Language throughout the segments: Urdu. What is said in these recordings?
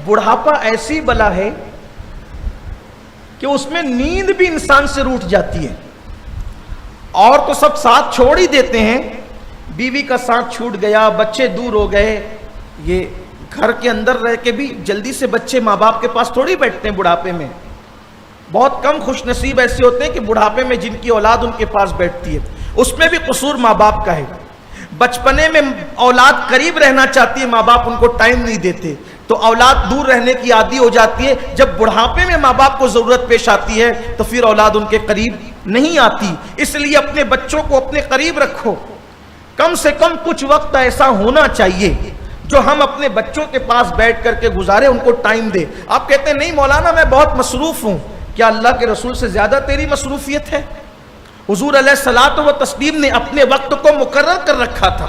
بڑھاپا ایسی بلا ہے کہ اس میں نیند بھی انسان سے روٹ جاتی ہے. اور تو سب ساتھ چھوڑ ہی دیتے ہیں, بیوی کا ساتھ چھوٹ گیا, بچے دور ہو گئے. یہ گھر کے اندر رہ کے بھی جلدی سے بچے ماں باپ کے پاس تھوڑی بیٹھتے ہیں بڑھاپے میں. بہت کم خوش نصیب ایسے ہوتے ہیں کہ بڑھاپے میں جن کی اولاد ان کے پاس بیٹھتی ہے. اس میں بھی قصور ماں باپ کا ہے. بچپنے میں اولاد قریب رہنا چاہتی ہے, ماں باپ ان کو ٹائم نہیں دیتے, تو اولاد دور رہنے کی عادی ہو جاتی ہے. جب بڑھاپے میں ماں باپ کو ضرورت پیش آتی ہے تو پھر اولاد ان کے قریب نہیں آتی. اس لیے اپنے بچوں کو اپنے قریب رکھو. کم سے کم کچھ وقت ایسا ہونا چاہیے جو ہم اپنے بچوں کے پاس بیٹھ کر کے گزارے, ان کو ٹائم دے. آپ کہتے ہیں نہیں مولانا میں بہت مصروف ہوں. کیا اللہ کے رسول سے زیادہ تیری مصروفیت ہے؟ حضور علیہ الصلوۃ والتسلیم نے اپنے وقت کو مقرر کر رکھا تھا.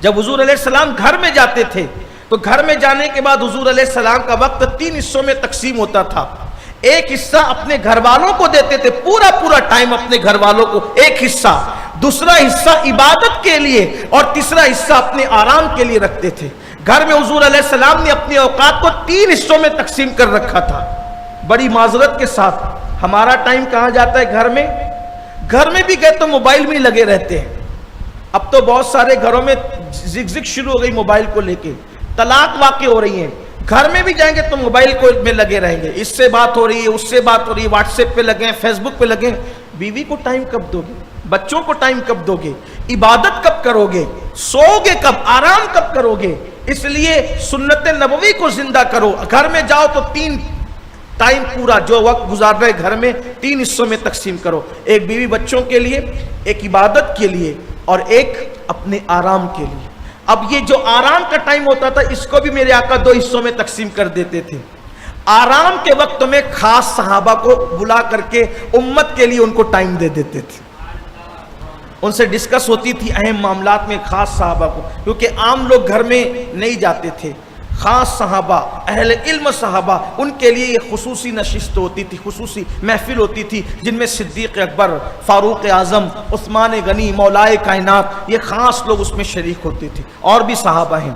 جب حضور علیہ السلام گھر میں جاتے تھے تو گھر میں جانے کے بعد حضور علیہ السلام کا وقت 3 حصوں میں تقسیم ہوتا تھا. ایک حصہ اپنے گھر والوں کو دیتے تھے, پورا ٹائم اپنے گھر والوں کو ایک حصہ, دوسرا حصہ عبادت کے لیے, اور تیسرا حصہ اپنے آرام کے لیے رکھتے تھے. گھر میں حضور علیہ السلام نے اپنے اوقات کو 3 حصوں میں تقسیم کر رکھا تھا. بڑی معذرت کے ساتھ ہمارا ٹائم کہاں جاتا ہے گھر میں؟ گھر میں بھی گئے تو موبائل میں ہی لگے رہتے ہیں. اب تو بہت سارے گھروں میں زگ شروع ہو گئی موبائل کو لے کے, طلاق واقع ہو رہی ہیں. گھر میں بھی جائیں گے تو موبائل کو میں لگے رہیں گے, اس سے بات ہو رہی ہے, اس سے بات ہو رہی ہے, واٹس ایپ پہ لگے, فیس بک پہ لگے. بیوی کو ٹائم کب دو گے؟ بچوں کو ٹائم کب دو گے؟ عبادت کب کرو گے؟ سو گے کب؟ آرام کب کرو گے؟ اس لیے سنت نبوی کو زندہ کرو. گھر میں جاؤ تو 3 ٹائم پورا جو وقت گزار رہے گھر میں 3 حصوں میں تقسیم کرو. ایک بیوی بچوں کے لیے, ایک عبادت کے لیے, اور ایک اپنے آرام کے لیے. اب یہ جو آرام کا ٹائم ہوتا تھا اس کو بھی میرے آقا 2 حصوں میں تقسیم کر دیتے تھے. آرام کے وقت میں خاص صحابہ کو بلا کر کے امت کے لیے ان کو ٹائم دے دیتے تھے. ان سے ڈسکس ہوتی تھی اہم معاملات میں خاص صحابہ کو, کیونکہ عام لوگ گھر میں نہیں جاتے تھے. خاص صحابہ, اہل علم صحابہ, ان کے لیے یہ خصوصی نشست ہوتی تھی, خصوصی محفل ہوتی تھی, جن میں صدیق اکبر, فاروق اعظم, عثمان غنی, مولائے کائنات, یہ خاص لوگ اس میں شریک ہوتے تھے. اور بھی صحابہ ہیں.